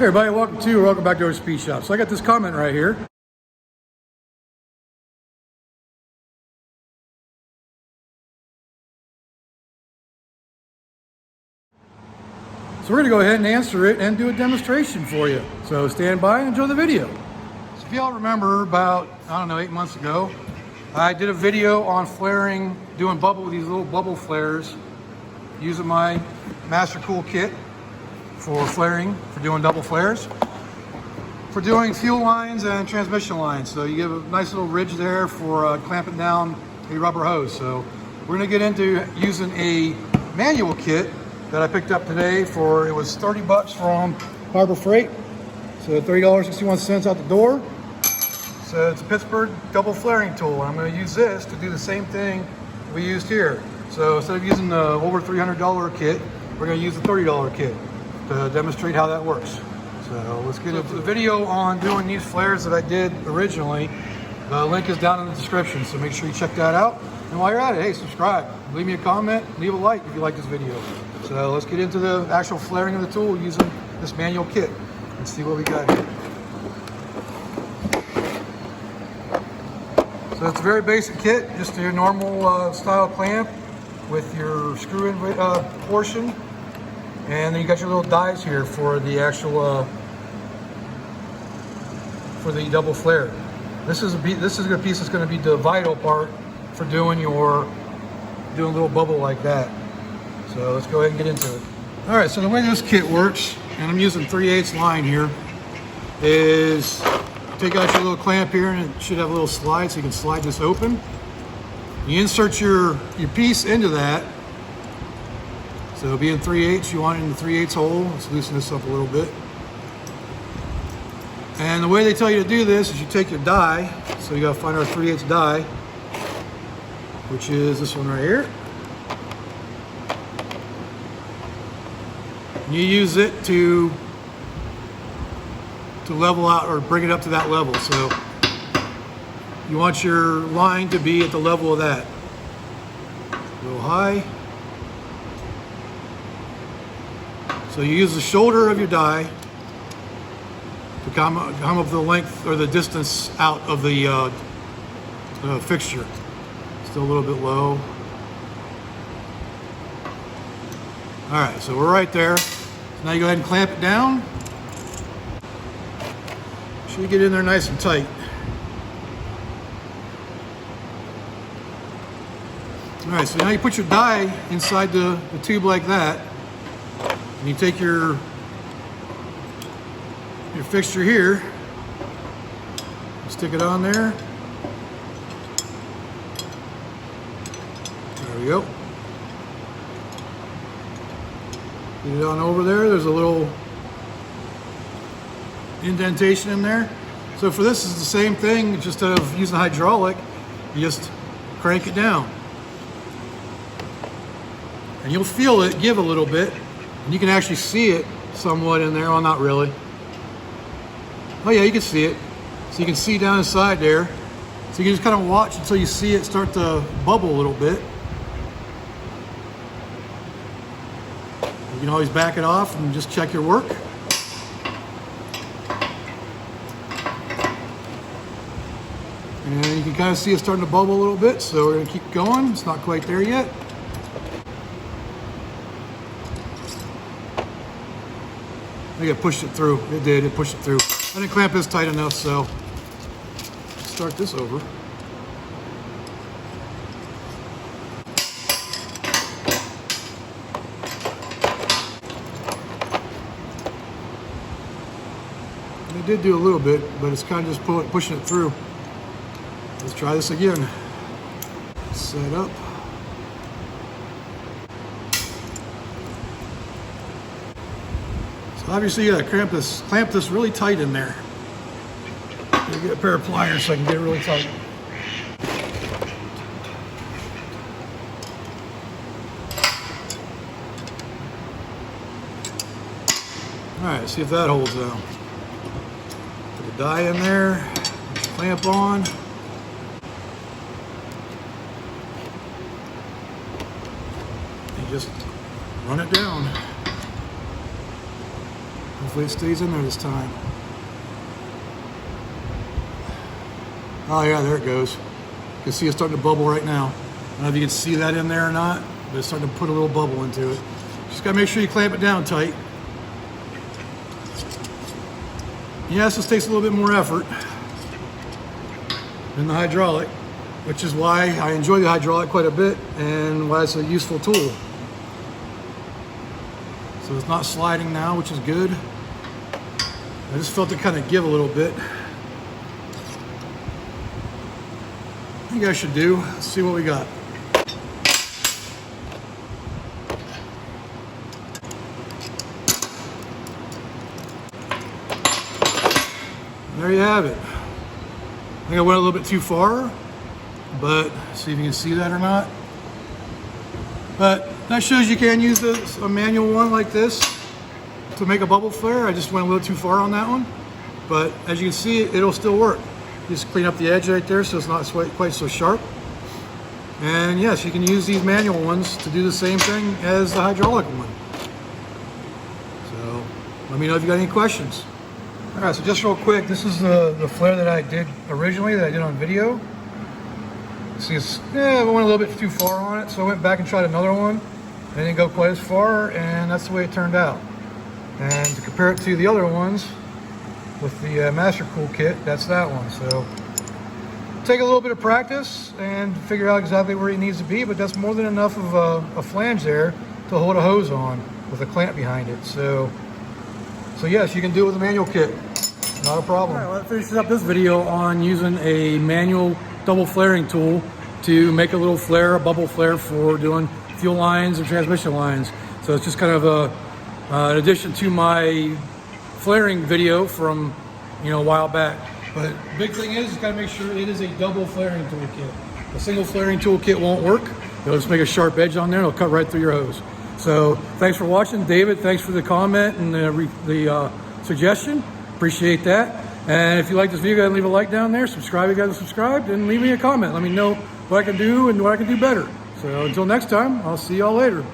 Hey everybody, welcome back to our speed shop. So I got this comment right here. So we're gonna go ahead and answer it and do a demonstration for you. So stand by and enjoy the video. So if y'all remember about, 8 months ago, I did a video on flaring, doing bubble with these little bubble flares, using my Master Cool kit for flaring, for doing double flares, for doing fuel lines and transmission lines. So you give a nice little ridge there for clamping down a rubber hose. So we're gonna get into using a manual kit that I picked up today for, it was 30 bucks from Harbor Freight. So $30.61 out the door. So it's a Pittsburgh double flaring tool. I'm gonna use this to do the same thing we used here. So instead of using the over $300 kit, we're gonna use the $30 kit to demonstrate how that works. So let's get into the video on doing these flares that I did originally. The link is down in the description, so make sure you check that out. And while you're at it, hey, subscribe, leave me a comment, leave a like if you like this video. So let's get into the actual flaring of the tool using this manual kit and see what we got here. So it's a very basic kit, just your normal style clamp with your screw-in portion. And then you got your little dies here for the actual, for the double flare. This is a piece that's going to be the vital part for doing a little bubble like that. So let's go ahead and get into it. All right, so the way this kit works, and I'm using 3/8 line here, is take out your little clamp here, and it should have a little slide, so you can slide this open. You insert your piece into that. So it'll be in 3/8, you want it in the 3/8 hole. Let's loosen this up a little bit. And the way they tell you to do this is you take your die, so you gotta find our 3/8 die, which is this one right here. You use it to level out or bring it up to that level. So you want your line to be at the level of that. A little high. So you use the shoulder of your die to come up the length or the distance out of the fixture. Still a little bit low. All right, so we're right there. So now you go ahead and clamp it down. Make sure you get in there nice and tight. All right, so now you put your die inside the tube like that. And you take your fixture here, stick it on there. There we go. Get it on over there. There's a little indentation in there. So for this, it's the same thing, just instead of using hydraulic, you just crank it down. And you'll feel it give a little bit. And you can actually see it somewhat in there. Well, not really. Oh yeah, you can see it. So you can see down inside there. So you can just kind of watch until you see it start to bubble a little bit. You can always back it off and just check your work. And you can kind of see it starting to bubble a little bit. So we're going to keep going. It's not quite there yet. I think it pushed it through. It did. It pushed it through. I didn't clamp this tight enough, so let's start this over. And it did do a little bit, but it's kind of just pushing it through. Let's try this again. Set up. Obviously, you gotta clamp this really tight in there. Let me get a pair of pliers so I can get it really tight. All right, see if that holds down. Put the die in there, put the clamp on. And just run it down. Hopefully it stays in there this time. Oh yeah, there it goes. You can see it's starting to bubble right now. I don't know if you can see that in there or not, but it's starting to put a little bubble into it. Just gotta make sure you clamp it down tight. Yes, this takes a little bit more effort than the hydraulic, which is why I enjoy the hydraulic quite a bit and why it's a useful tool. So it's not sliding now, which is good. I just felt it kind of give a little bit. I think I should do. Let's see what we got. There you have it. I think I went a little bit too far, but see if you can see that or not. But that shows you can use a manual one like this to make a bubble flare. I just went a little too far on that one, but as you can see, it'll still work. Just clean up the edge right there so it's not quite so sharp. And yes, you can use these manual ones to do the same thing as the hydraulic one. So let me know if you got any questions. All right, so just real quick, this is the flare that I did originally, that I did on video. See, I went a little bit too far on it, so I went back and tried another one. I didn't go quite as far, and that's the way it turned out. And to compare it to the other ones with the Master Cool kit, that's that one. So take a little bit of practice and figure out exactly where it needs to be, but that's more than enough of a flange there to hold a hose on with a clamp behind it. So yes, you can do it with a manual kit, not a problem. All right, well, that finishes up this video on using a manual double flaring tool to make a little flare, a bubble flare for doing fuel lines and transmission lines. So it's just kind of an addition to my flaring video from a while back. But big thing is, you gotta make sure it is a double flaring toolkit. A single flaring toolkit won't work. It'll just make a sharp edge on there and it'll cut right through your hose. So thanks for watching, David. Thanks for the comment and the suggestion. Appreciate that. And if you like this video, go ahead and leave a like down there. Subscribe if you haven't subscribed, and leave me a comment. Let me know what I can do and what I can do better. So until next time, I'll see y'all later.